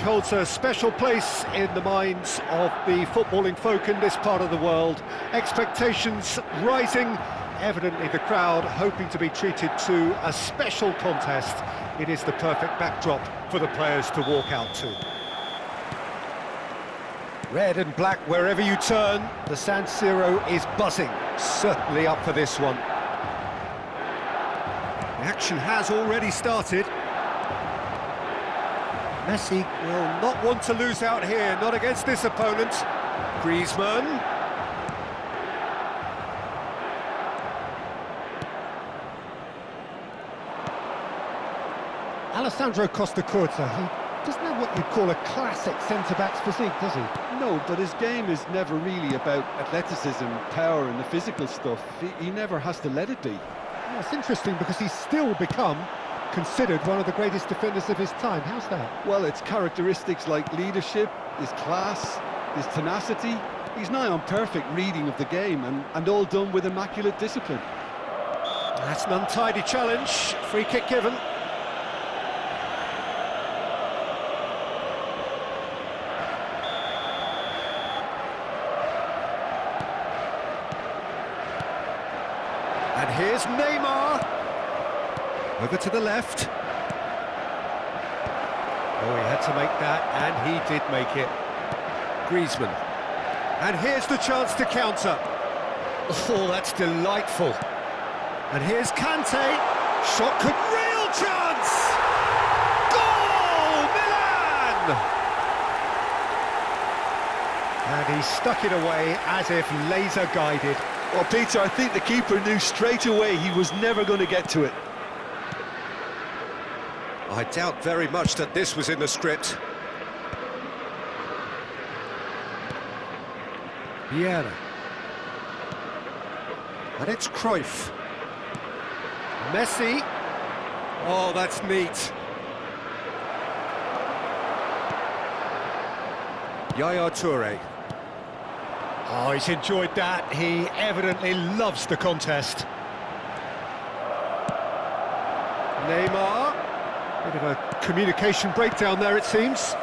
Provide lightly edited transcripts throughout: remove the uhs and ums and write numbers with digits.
Holds a special place in the minds of the footballing folk in this part of the world. Expectations rising, evidently the crowd hoping to be treated to a special contest. It is the perfect backdrop for the players to walk out to. Red and black wherever you turn, the San Siro is buzzing, certainly up for this one. The action has already started. Messi will not want to lose out here, not against this opponent. Griezmann. Alessandro Costa, he doesn't have what you'd call a classic centre-back's physique, does he? No, but his game is never really about athleticism, power and the physical stuff. He never has to let it be. Yeah, it's interesting because he's still become considered one of the greatest defenders of his time. How's that? Well, it's characteristics like leadership, his class, his tenacity. He's nigh on perfect reading of the game and all done with immaculate discipline. That's an untidy challenge. Free kick given. And here's Neymar. Over to the left. Oh, he had to make that, and he did make it. Griezmann. And here's the chance to counter. Oh, that's delightful. And here's Kante. Shot could... Real chance! Goal! Milan! And he stuck it away as if laser-guided. Well, Peter, I think the keeper knew straight away he was never going to get to it. I doubt very much that this was in the script. Vieira. And it's Cruyff. Messi. Oh, that's neat. Yaya Toure. Oh, he's enjoyed that. He evidently loves the contest. Neymar. Bit of a communication breakdown there, it seems.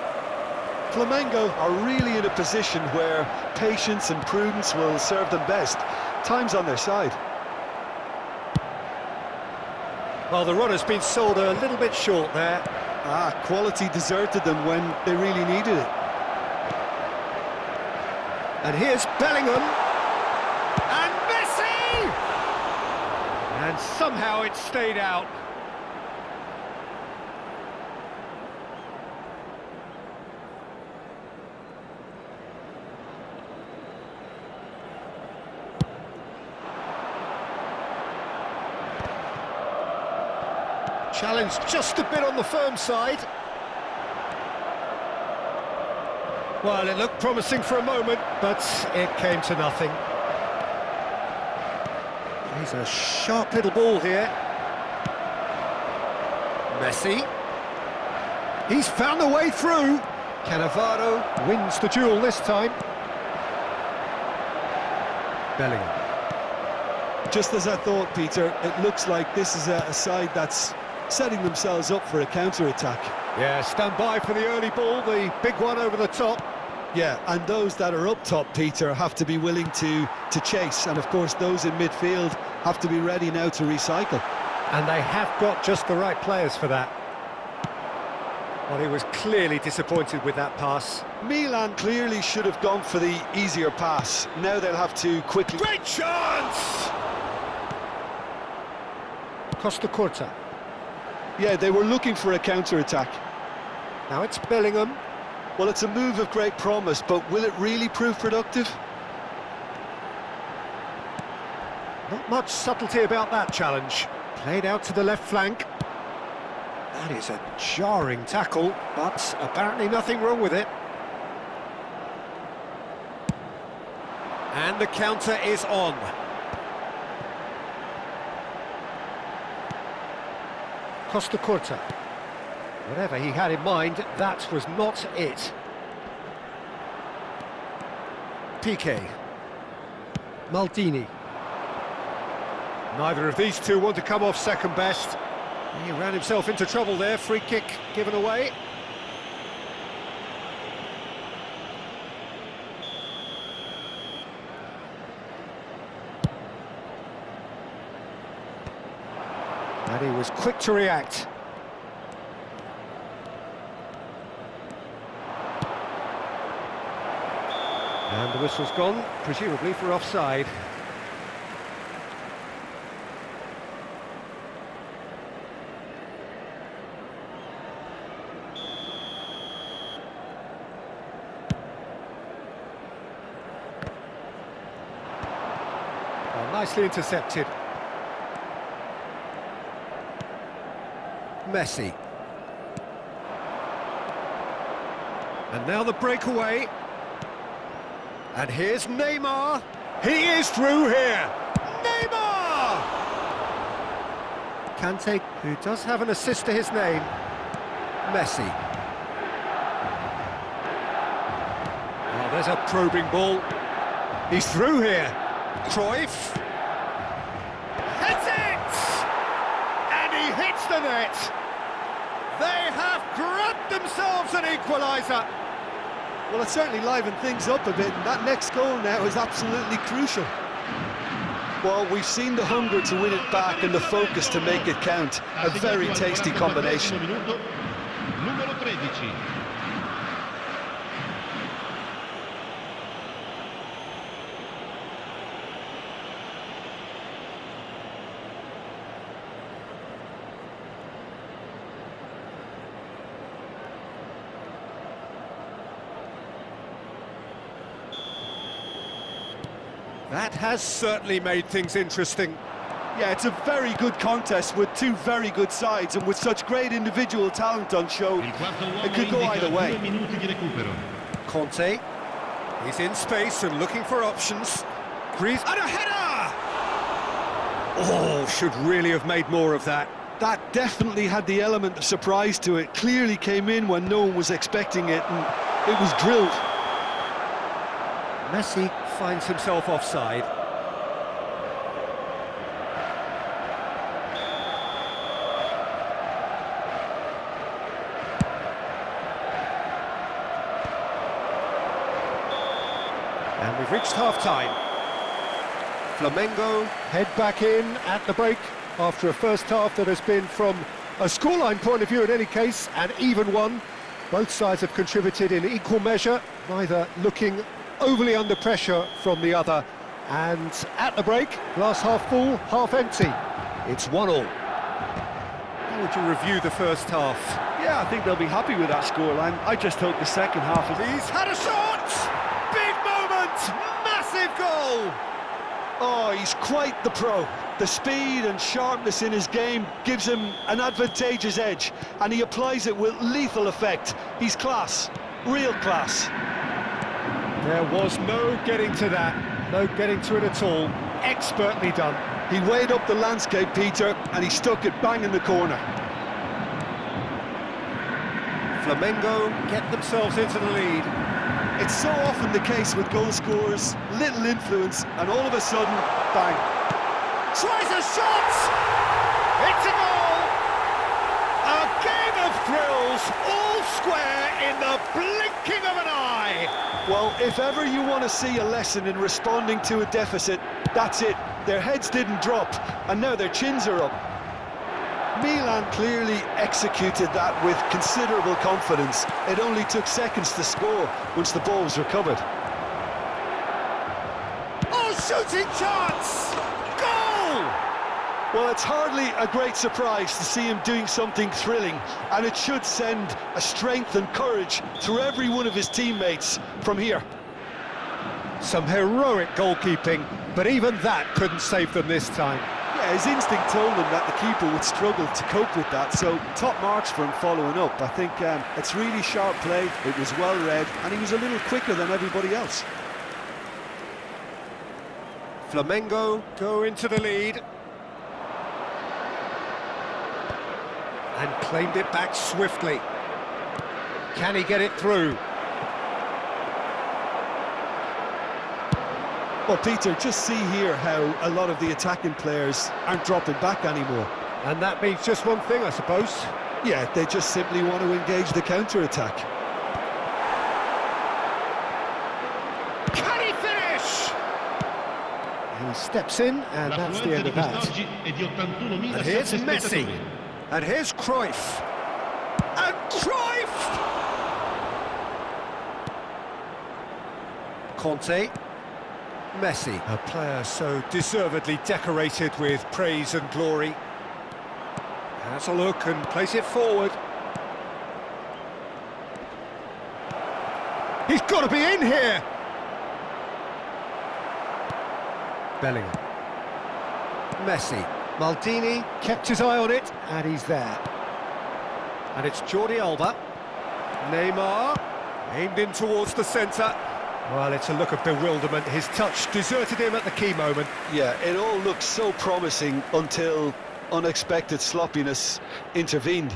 Flamengo are really in a position where patience and prudence will serve them best. Time's on their side. Well, the run has been sold a little bit short there. Quality deserted them when they really needed it. And here's Bellingham. And Messi! And somehow it stayed out. Challenge just a bit on the firm side. Well, it looked promising for a moment, but it came to nothing. He's a sharp little ball here. Messi. He's found a way through. Cannavaro wins the duel this time. Bellingham. Just as I thought, Peter, it looks like this is a side that's setting themselves up for a counter-attack. Yeah, stand by for the early ball, the big one over the top. Yeah, and those that are up top, Peter, have to be willing to chase, and of course those in midfield have to be ready now to recycle. And they have got just the right players for that. Well, he was clearly disappointed with that pass. Milan clearly should have gone for the easier pass. Now they'll have to quickly... Great chance! Costa. Yeah, they were looking for a counter-attack. Now it's Bellingham. Well, it's a move of great promise, but will it really prove productive? Not much subtlety about that challenge. Played out to the left flank. That is a jarring tackle, but apparently nothing wrong with it. And the counter is on. Costa. Whatever he had in mind, that was not it. Piqué. Maldini. Neither of these two want to come off second best. He ran himself into trouble there, free kick given away. And he was quick to react. And the whistle's gone, presumably for offside. Oh, nicely intercepted. Messi. And now the breakaway. And here's Neymar. He is through here. Neymar! Kante, who does have an assist to his name. Messi. Oh, there's a probing ball. He's through here. Cruyff. Hits it! And he hits the net. They have grabbed themselves an equaliser. Well, it certainly livened things up a bit, and that next goal now is absolutely crucial. Well, we've seen the hunger to win it back and the focus to make it count. A very tasty combination. Numero 13. That has certainly made things interesting. Yeah, it's a very good contest with two very good sides, and with such great individual talent on show, it could go either way. Conte, he's in space and looking for options. Grease, and a header! Oh, should really have made more of that. That definitely had the element of surprise to it. Clearly came in when no one was expecting it, and it was drilled. Messi finds himself offside. And we've reached half-time. Flamengo head back in at the break after a first half that has been, from a scoreline point of view in any case, an even one. Both sides have contributed in equal measure, neither looking overly under pressure from the other. And at the break, glass half full, half empty. It's 1-1. How would you review the first half? Yeah, I think they'll be happy with that scoreline. I just hope the second half of He's had a shot! Big moment! Massive goal! Oh, he's quite the pro. The speed and sharpness in his game gives him an advantageous edge, and he applies it with lethal effect. He's class, real class. There was no getting to that, no getting to it at all. Expertly done. He weighed up the landscape, Peter, and he stuck it bang in the corner. Flamengo get themselves into the lead. It's so often the case with goal scorers, little influence, and all of a sudden, bang. Tries a shot! It's a goal! A game of thrills, all square in the blinking of an eye! Well, if ever you want to see a lesson in responding to a deficit, that's it. Their heads didn't drop, and now their chins are up. Milan clearly executed that with considerable confidence. It only took seconds to score once the ball was recovered. Oh, shooting chance! Goal! Well, it's hardly a great surprise to see him doing something thrilling, and it should send a strength and courage through every one of his teammates from here. Some heroic goalkeeping, but even that couldn't save them this time. Yeah, his instinct told him that the keeper would struggle to cope with that, so top marks for him following up. I think it's really sharp play, it was well read, and he was a little quicker than everybody else. Flamengo go into the lead. And claimed it back swiftly. Can he get it through? Well, Peter, just see here how a lot of the attacking players aren't dropping back anymore. And that means just one thing, I suppose. Yeah, they just simply want to engage the counter-attack. Can he finish? He steps in, and that's the end of that. And here's Messi. And here's Cruyff. And Cruyff! Conte. Messi. A player so deservedly decorated with praise and glory. Has a look and plays it forward. He's got to be in here! Bellingham. Messi. Maldini kept his eye on it, and he's there. And it's Jordi Alba. Neymar. Aimed in towards the centre. Well, it's a look of bewilderment. His touch deserted him at the key moment. Yeah, it all looked so promising until unexpected sloppiness intervened.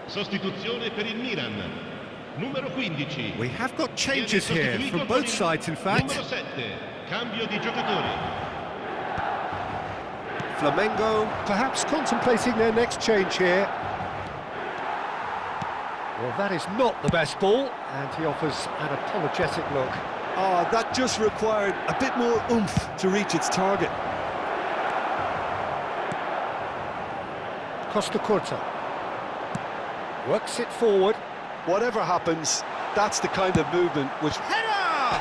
Sostituzione per il Milan. Numero 15. We have got changes here from both sides, in fact. Numero 7. Cambio di giocatori. Flamengo perhaps contemplating their next change here. Well, that is not the best ball, and he offers an apologetic look. Oh, that just required a bit more oomph to reach its target. Costa Curta. Works it forward. Whatever happens, that's the kind of movement which... Header!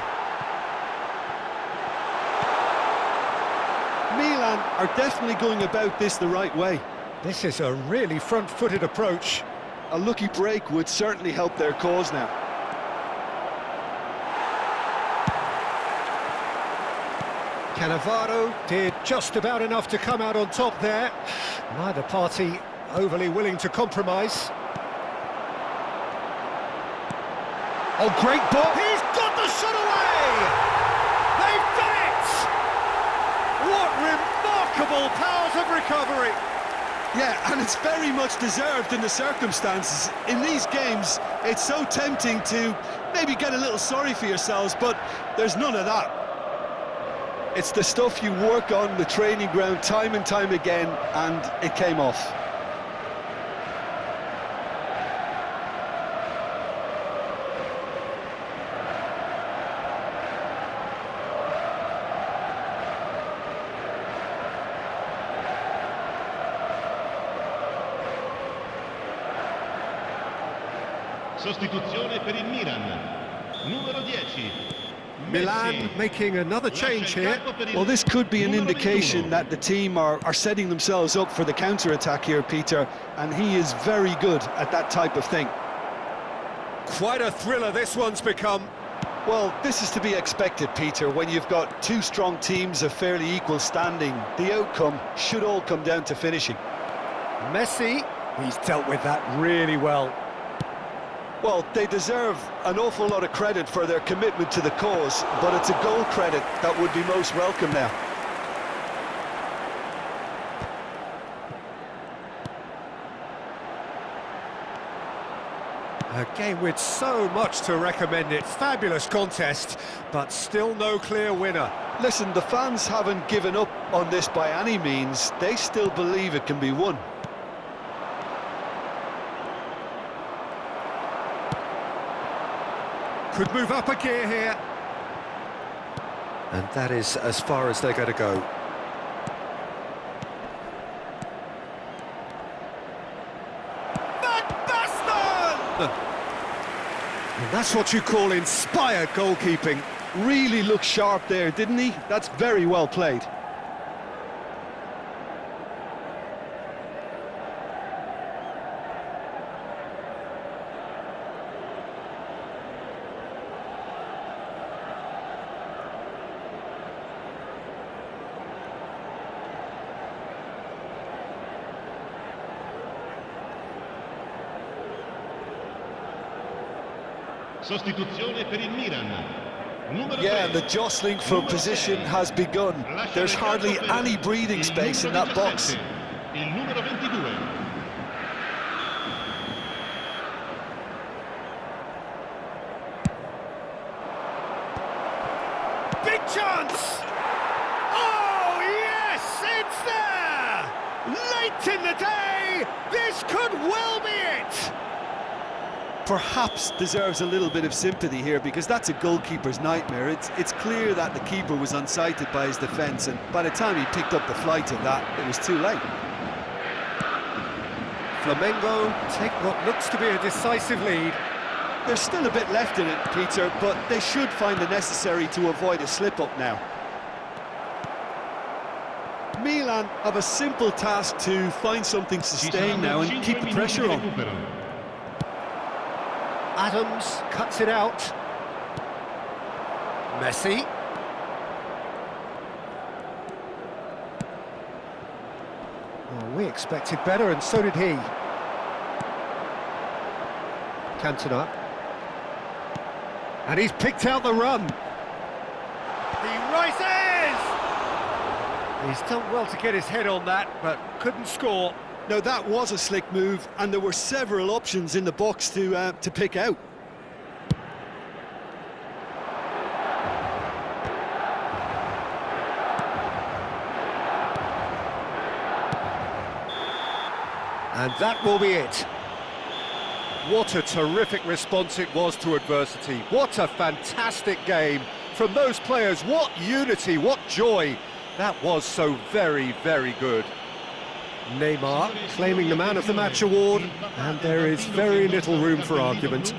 Milan are definitely going about this the right way. This is a really front-footed approach. A lucky break would certainly help their cause now. Cannavaro did just about enough to come out on top there. Neither party overly willing to compromise. Oh, great ball! He's got the shot away! They've done it! What remarkable powers of recovery! Yeah, and it's very much deserved in the circumstances. In these games, it's so tempting to maybe get a little sorry for yourselves, but there's none of that. It's the stuff you work on the training ground time and time again, and it came off. Sostituzione per il Milan. Numero 10. Milan making another change here. Well, this could be an indication that the team are setting themselves up for the counter-attack here, Peter, and he is very good at that type of thing. Quite a thriller this one's become. Well, this is to be expected, Peter, when you've got two strong teams of fairly equal standing. The outcome should all come down to finishing. Messi, he's dealt with that really well. Well, they deserve an awful lot of credit for their commitment to the cause, but it's a goal credit that would be most welcome now. A game with so much to recommend it. Fabulous contest, but still no clear winner. Listen, the fans haven't given up on this by any means. They still believe it can be won. Could move up a gear here. And that is as far as they're going to go. Van Basten! And that's what you call inspired goalkeeping. Really looked sharp there, didn't he? That's very well played. Sostituzione per il Milan. Yeah, the jostling for position has begun. There's hardly any breathing space in that box. Il numero 22. late in the day, this could well be it! Perhaps deserves a little bit of sympathy here, because that's a goalkeeper's nightmare. It's clear that the keeper was unsighted by his defence, and by the time he picked up the flight of that, it was too late. Flamengo take what looks to be a decisive lead. There's still a bit left in it, Peter, but they should find the necessary to avoid a slip-up now. Milan have a simple task to find something sustained now and keep the pressure on. Adams cuts it out. Messi. Well, we expected better, and so did he. Cantona. And he's picked out the run. He rises! He's done well to get his head on that, but couldn't score. No, that was a slick move, and there were several options in the box to pick out. And that will be it. What a terrific response it was to adversity. What a fantastic game from those players. What unity, what joy. That was so very, very good. Neymar claiming the Man of the Match award, and there is very little room for argument.